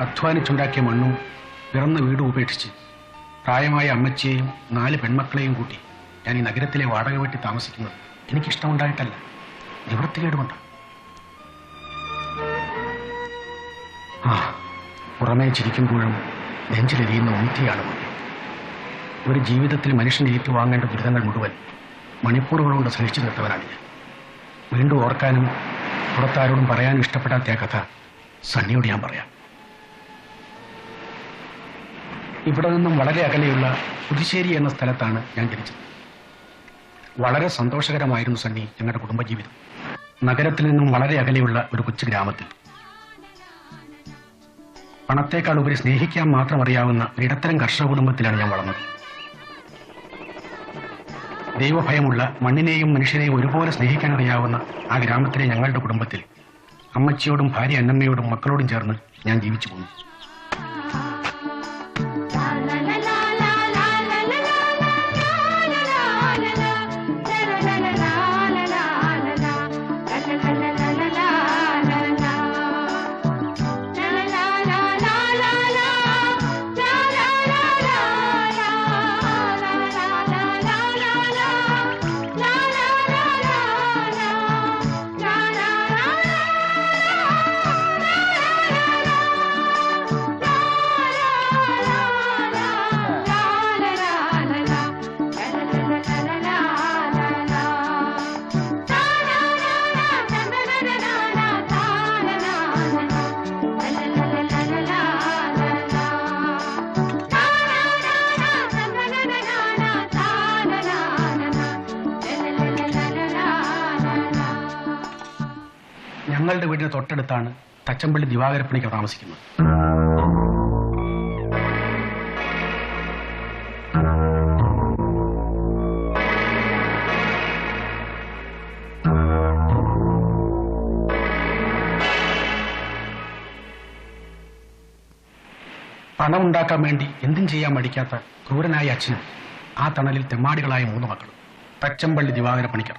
അധ്വാനിച്ചുണ്ടാക്കിയ മണ്ണും പിറന്ന വീടും ഉപേക്ഷിച്ച് പ്രായമായ അമ്മച്ചിയെയും 4 പെൺമക്കളെയും കൂട്ടി ഞാൻ ഈ നഗരത്തിലെ വാടക വീട്ടിൽ താമസിക്കുന്നത് എനിക്കിഷ്ടമുണ്ടായിട്ടല്ല, നിവൃത്തികേടുകൊണ്ട്. പുറമേ ചിരിക്കുമ്പോഴും നെഞ്ചിലെരിയുന്ന ഊറ്റിയാണ്. ഒരു ജീവിതത്തിൽ മനുഷ്യൻ ഏറ്റുവാങ്ങേണ്ട ദുരിതങ്ങൾ മുഴുവൻ മണിക്കൂറുകൾ കൊണ്ട് സഹിച്ചു നിർത്തവനാണ് ഞാൻ. വീണ്ടും ഓർക്കാനും പുറത്താരോടും പറയാനും ഇഷ്ടപ്പെടാത്ത ആ കഥ സണ്ണിയോട് ഞാൻ പറയാം. ഇവിടെ നിന്നും വളരെ അകലെയുള്ള പുതുശ്ശേരി എന്ന സ്ഥലത്താണ് ഞാൻ ജനിച്ചത്. വളരെ സന്തോഷകരമായിരുന്നു സണ്ണി ഞങ്ങളുടെ കുടുംബജീവിതം. നഗരത്തിൽ നിന്നും വളരെ അകലെയുള്ള ഒരു കൊച്ചു ഗ്രാമത്തിൽ പണത്തേക്കാൾ ഉപരി സ്നേഹിക്കാൻ മാത്രം അറിയാവുന്ന ഇടത്തരം കർഷക കുടുംബത്തിലാണ് ഞാൻ വളർന്നത്. ദൈവഭയമുള്ള, മണ്ണിനെയും മനുഷ്യനെയും ഒരുപോലെ സ്നേഹിക്കാൻ അറിയാവുന്ന ആ ഗ്രാമത്തിലെ ഞങ്ങളുടെ കുടുംബത്തിൽ അമ്മച്ചിയോടും ഭാര്യ അന്നമ്മയോടും മക്കളോടും ചേർന്ന് ഞാൻ ജീവിച്ചു പോന്നു. ഞങ്ങളുടെ വീടിന് തൊട്ടടുത്താണ് തച്ചമ്പള്ളി ദിവാകരപ്പണിക്കർ താമസിക്കുന്നത്. പണം ഉണ്ടാക്കാൻ വേണ്ടി എന്തും ചെയ്യാൻ മടിക്കാത്ത ക്രൂരനായ അച്ഛനും ആ തണലിൽ തെമ്മാടികളായ 3 മക്കളും. തച്ചമ്പള്ളി ദിവാകരപ്പണിക്കർ.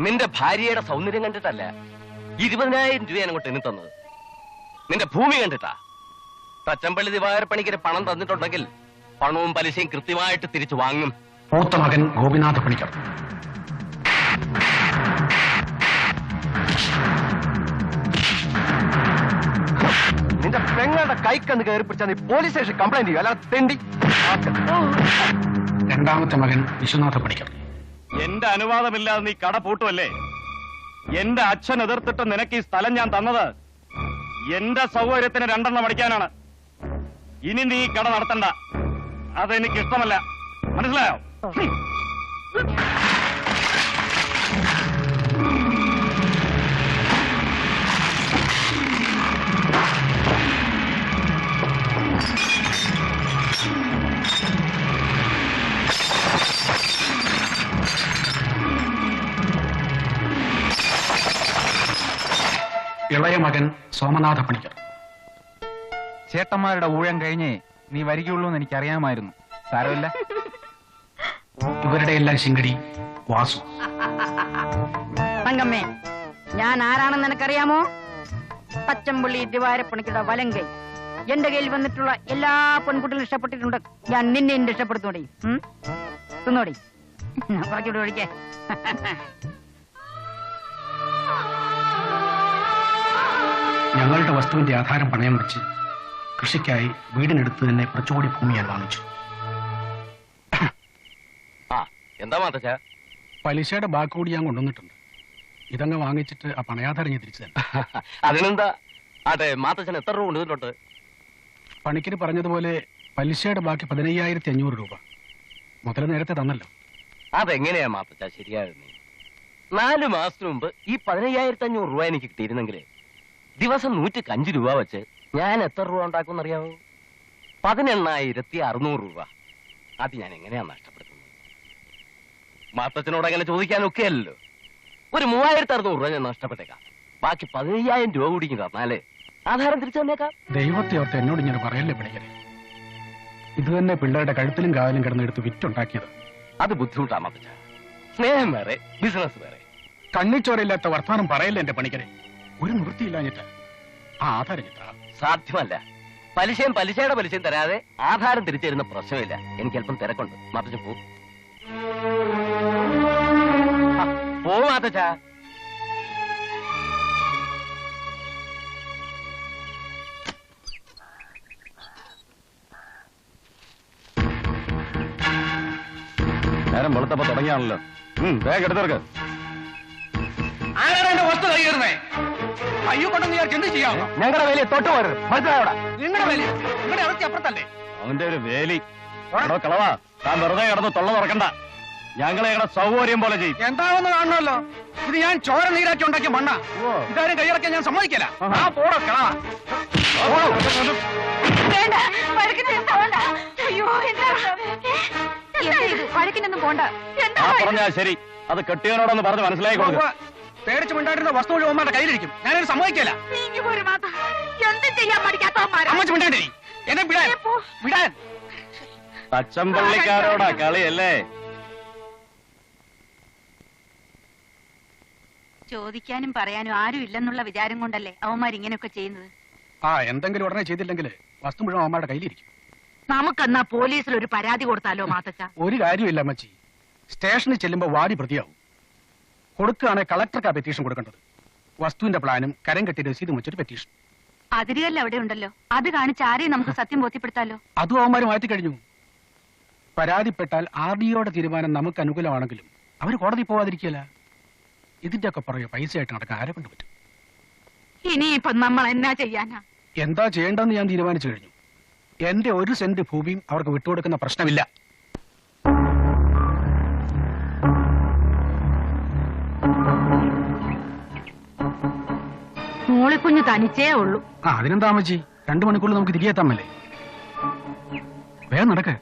നിന്റെ ഭാര്യയുടെ സൗന്ദര്യം കണ്ടിട്ടല്ല 20,000 രൂപ അങ്ങോട്ട് എണ്ണി തന്നത്, നിന്റെ ഭൂമി കണ്ടിട്ടാ. തച്ചമ്പള്ളി ദിവാകരപ്പണിക്കര് പണം തന്നിട്ടുണ്ടെങ്കിൽ പണവും പലിശയും കൃത്യമായിട്ട് തിരിച്ചു വാങ്ങും. മൂത്ത മകൻ ഗോപിനാഥ പണിക്കർ. നിന്റെ പെങ്ങളുടെ കൈക്കന്ന് കയറി പിടിച്ചാൽ നീ പോലീസ് സ്റ്റേഷൻ കംപ്ലൈന്റ് ചെയ്യും, അല്ലാതെ തെണ്ടി. രണ്ടാമത്തെ മകൻ വിശ്വനാഥ പണിക്കർ. എന്റെ അനുവാദമില്ലാതെ നീ കട പൂട്ടുമല്ലേ? എന്റെ അച്ഛൻ എതിർത്തിട്ട് നിനക്ക് ഈ സ്ഥലം ഞാൻ തന്നത് എന്റെ സൗകര്യത്തിന് 2 എണ്ണം അടിക്കാനാണ്. ഇനി നീ കട നടത്തണ്ട, അതെനിക്ക് ഇഷ്ടമല്ല, മനസ്സിലായോ? ഇളയ മകൻ സോമനാഥ പണിക്കർ. ചേട്ടന്മാരുടെ ഊഴം കഴിഞ്ഞേ നീ വരികയുള്ളൂ എന്ന് എനിക്കറിയാമായിരുന്നു. സാരമില്ല. ഇവരുടെ എല്ലാം ശിങ്കടി വാസു. തങ്കമ്മേ, ഞാൻ ആരാണെന്ന് നിനക്കറിയാമോ? തച്ചമ്പള്ളി ദിവാകരപ്പണിക്കരുടെ വലങ്കൈ. എന്റെ കയ്യിൽ വന്നിട്ടുള്ള എല്ലാ പെൺകുട്ടികളും ഇഷ്ടപ്പെട്ടിട്ടുണ്ട്. ഞാൻ നിന്നെ ഇഷ്ടപ്പെടുത്തോടി. തിന്നോടി, കുറച്ചുകൂടി ഒഴിക്കേ. ഞങ്ങളുടെ വസ്തുവിന്റെ ആധാരം പണയം വെച്ച് കൃഷിക്കായി വീടിനടുത്ത് തന്നെ കുറച്ചുകൂടി ഭൂമി ഞാൻ വാങ്ങിച്ചു. എന്താ മാത്തച്ഛ? പലിശയുടെ ബാക്കി കൂടി ഞാൻ കൊണ്ടുവന്നിട്ടുണ്ട്. ഇതങ്ങ് വാങ്ങിച്ചിട്ട് ആ പണയാധാരം ഞാൻ തിരിച്ചു തന്നെ. അതിനെന്താ? അതെ, മാത്തച്ഛൻ എത്ര രൂപ കൊണ്ടുവന്നിട്ടുണ്ട്? പണിക്കര് പറഞ്ഞതുപോലെ പലിശയുടെ ബാക്കി 15,500 രൂപ. മുതൽ നേരത്തെ തന്നല്ലോ. അതെങ്ങനെയാ മാത്തച്ഛ ശരിയാകുന്നേ? 4 മാസത്തിന് മുമ്പ് ഈ 15,500 രൂപ എനിക്ക് കിട്ടിയിരുന്നെങ്കിൽ ദിവസം 105 രൂപ വെച്ച് ഞാൻ എത്ര രൂപ ഉണ്ടാക്കുമെന്നറിയാവോ? 18,600 രൂപ. അത് ഞാൻ എങ്ങനെയാ നഷ്ടപ്പെടുത്തുന്നത്? മാത്തച്ഛനോട് അങ്ങനെ ചോദിക്കാനൊക്കെ അല്ലല്ലോ. ഒരു 3,600 രൂപ ഞാൻ നഷ്ടപ്പെട്ടേക്കാം. ബാക്കി 15,000 രൂപ കൂടി തന്നാലേ ആധാരം തിരിച്ചു തന്നേക്കാം. ദൈവത്തെ ഓർത്ത് എന്നോട് ഇങ്ങനെ പറയല്ലേ പണിക്കരെ. ഇത് തന്നെ പിള്ളേരുടെ കഴുത്തിലും കാലിലും കിടന്നെടുത്ത് വിറ്റുണ്ടാക്കിയത്. അത് ബുദ്ധിമുട്ടാ മാത്തച്ഛ. സ്നേഹം വേറെ, ബിസിനസ് വേറെ. കണ്ണിച്ചോരയില്ലാത്ത വർത്തമാനം പറയല്ലേ എന്റെ പണിക്കരെ. ഒരു നിവൃത്തിയില്ലാഞ്ഞിട്ട് ആ ആധാരം കിട്ടാം. സാധ്യമല്ല. പലിശയും പലിശയും തരാതെ ആധാരം തിരിച്ചു തരുന്ന പ്രശ്നമില്ല. എനിക്ക് അല്പം തിരക്കുണ്ട്. മാത്തച്ഛൻ പോ മാത്തച്ഛ. നേരം വെളുത്തപ്പോ തുടങ്ങിയാണല്ലോ. വേഗം എടുത്തേർക്ക്. ആരാണ് എന്റെ വസ്തു കൈയേറുന്നേ? അയ്യോ കൊണ്ടെന്ന് ഞാൻ എന്ത് ചെയ്യാം? ഞങ്ങളുടെ വേലയെ തൊട്ട് പോരുത്. മനസ്സിലായോടാ? നിങ്ങളുടെ വേലി നിങ്ങളുടെ അവസ്ഥ അപ്പുറത്തല്ലേ? അവന്റെ ഒരു വേലി. എടോ കളവാ, താൻ വെറുതെ കിടന്ന് തൊള്ള തുറക്കണ്ട. ഞങ്ങളെ ഇവിടെ സൗകര്യം പോലെ ചെയ്യും. എന്താണെന്ന് കാണണമല്ലോ. ഇത് ഞാൻ ചോര നീരാക്കി ഉണ്ടാക്കിയ മണ്ണ. ഇതാരും കൈയിറക്കാൻ ഞാൻ സമ്മതിക്കില്ല. ആ പോടോ കളവാ. വഴക്കിനൊന്നും പോണ്ട. പറഞ്ഞാ ശരി. അത് കെട്ടിയവനോടൊന്ന് പറഞ്ഞ് മനസ്സിലാക്കി കൊടുക്കുക. പേടിച്ച് മിണ്ടായിരുന്ന വസ്തു മുഴുവൻ അമ്മയുടെ കയ്യിലിരിക്കും. ഞാനത് സമ്മതിക്കില്ല. അമ്മച്ച് മിണ്ടാണ്ടി എന്നെ വിടാൻ വിടാൻ. തച്ചമ്പള്ളിക്കാരോടാ കളിയല്ലേ? ചോദിക്കാനും പറയാനും ആരും ഇല്ലെന്നുള്ള വിചാരം കൊണ്ടല്ലേ അവന്മാർ ഇങ്ങനെയൊക്കെ ചെയ്യുന്നത്. എന്തെങ്കിലും ഉടനെ ചെയ്തില്ലെങ്കിൽ വസ്തു മുഴുവൻ അമ്മയുടെ കയ്യിലിരിക്കും. നമുക്കെന്നാ പോലീസിൽ ഒരു പരാതി കൊടുത്താലോ മാത്തച്ഛ? ഒരു കാര്യമില്ല അമ്മച്ചി. സ്റ്റേഷനിൽ ചെല്ലുമ്പോ വാടി പ്രതിയാവും. കൊടുക്കുകയാണെങ്കിൽ കളക്ടർക്കാ പെറ്റീഷൻ കൊടുക്കേണ്ടത്. വസ്തുവിന്റെ പ്ലാനും കരം കെട്ടി രസീതും വെച്ചൊരു പെറ്റീഷൻ. അതിരുകല്ല അവിടെ ഉണ്ടല്ലോ. അത് കാണിച്ച് ആരെയും നമുക്ക് സത്യം ബോധ്യപ്പെടുത്താലോ? അതും അവന്മാര് മാറ്റി കഴിഞ്ഞു. പരാതിപ്പെട്ടാൽ RDOയുടെ തീരുമാനം നമുക്ക് അനുകൂലമാണെങ്കിലും അവര് കോടതി പോവാതിരിക്കില്ല. ഇതിന്റെ ഒക്കെ പുറകെ പൈസയായിട്ട് നടക്കാൻ ആരെ കൊണ്ട് പറ്റും? ഇനിയിപ്പൊ നമ്മൾ എന്നാ ചെയ്യാനാ? എന്താ ചെയ്യേണ്ടെന്ന് ഞാൻ തീരുമാനിച്ചു കഴിഞ്ഞു. എന്റെ 1 സെന്റ് ഭൂമിയും അവർക്ക് വിട്ടുകൊടുക്കുന്ന പ്രശ്നമില്ല. മോളിക്കുഞ്ഞ് തനിച്ചേ ഉള്ളൂ. അതിനെന്താ അമ്മച്ചി? 2 മണിക്കൂറിൽ നമുക്ക് തിരികെ എത്താമല്ലേ? വേഗം നടക്ക്.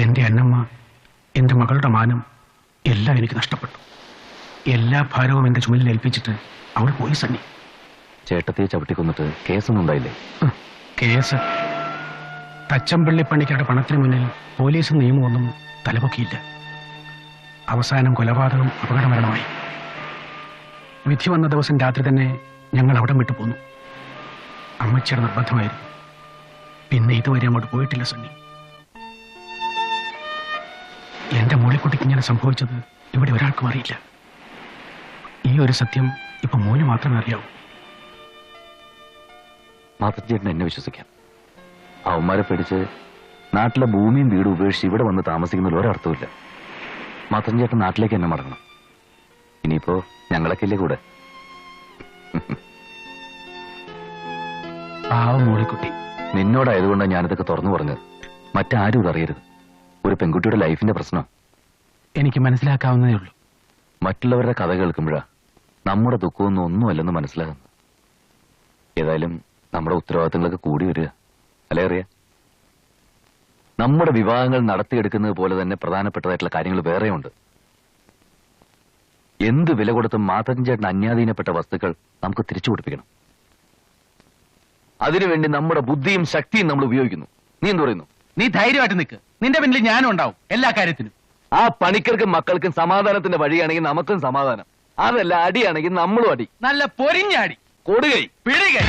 എന്റെ അന്നമ്മ, എന്റെ മകളുടെ മാനം എല്ലാം എനിക്ക് നഷ്ടപ്പെട്ടു. എല്ലാ ഭാരവും എന്റെ ചുമലിൽ ഏൽപ്പിച്ചിട്ട് അവൾ പോയി സണ്ണി. ചേട്ടത്തിയെ ചവിട്ടിക്കൊന്നിട്ട് കേസൊന്നും ഉണ്ടായില്ലേ? കേസ് തച്ചമ്പള്ളിപ്പണിക്കരുടെ പണത്തിന് മുന്നിൽ പോലീസും നിയമമൊന്നും തലപൊക്കിയില്ല. അവസാനം കൊലപാതകം അപകടമരണമായി. വിധി വന്ന ദിവസം രാത്രി തന്നെ ഞങ്ങൾ അവിടം വിട്ടു പോന്നു. അമ്മച്ചിയുടെ നിർബന്ധമായിരുന്നു. പിന്നെ ഇതുവരെ അങ്ങോട്ട് പോയിട്ടില്ല സണ്ണി. എന്റെ മോളിക്കുട്ടിക്ക് ഇങ്ങനെ സംഭവിച്ചത് ഇവിടെ ഒരാൾക്കും അറിയില്ല. ഈ ഒരു സത്യം ഇപ്പൊ മോന് മാത്രമേ അറിയാവൂ. മാതൃചേട്ടൻ എന്നെ വിശ്വസിക്കാം. അവന്മാരെ പേടിച്ച് നാട്ടിലെ ഭൂമിയും വീടും ഉപേക്ഷിച്ച് ഇവിടെ വന്ന് താമസിക്കുന്നതിൽ ഒരർത്ഥമില്ല. മാതൃചേട്ടൻ നാട്ടിലേക്ക് എന്നെ മടങ്ങണം. ഇനിയിപ്പോ ഞങ്ങളൊക്കെ ഇല്ലേ കൂടെ. പാവം മോളിക്കുട്ടി. നിന്നോടായതുകൊണ്ടാണ് ഞാനിതൊക്കെ തുറന്നു പറഞ്ഞത്. മറ്റാരും ഇതറിയരുത്. ഒരു പെൺകുട്ടിയുടെ ലൈഫിന്റെ പ്രശ്നം എനിക്ക് മനസ്സിലാക്കാവുന്നതേ ഉള്ളൂ. മറ്റുള്ളവരുടെ കഥ കേൾക്കുമ്പോഴാ നമ്മുടെ ദുഃഖമൊന്നും ഒന്നുമല്ലെന്ന് മനസ്സിലാകുന്നു. ഏതായാലും നമ്മുടെ ഉത്തരവാദിത്തങ്ങളൊക്കെ കൂടി വരിക അല്ലേ അറിയാ. നമ്മുടെ വിവാഹങ്ങൾ നടത്തിയെടുക്കുന്നത് പോലെ തന്നെ പ്രധാനപ്പെട്ടതായിട്ടുള്ള കാര്യങ്ങൾ വേറെയുണ്ട്. എന്ത് വില കൊടുത്തും മാധവൻ ചേട്ടൻ അന്യാധീനപ്പെട്ട വസ്തുക്കൾ നമുക്ക് തിരിച്ചു കൊടുപ്പിക്കണം. അതിനുവേണ്ടി നമ്മുടെ ബുദ്ധിയും ശക്തിയും നമ്മൾ ഉപയോഗിക്കുന്നു. നീ എന്ത് പറയുന്നു? നീ ധൈര്യമായിട്ട് നിൽക്ക്. നിന്റെ പിന്നിൽ ഞാനും ഉണ്ടാവും എല്ലാ കാര്യത്തിനും. ആ പണിക്കർക്കും മക്കൾക്കും സമാധാനത്തിന്റെ വഴിയാണെങ്കിൽ നമുക്കും സമാധാനം. അതല്ല അടിയാണെങ്കിൽ നമ്മളും അടി. നല്ല പൊരിഞ്ഞാടി കൊടുകൈ പിടികൈ.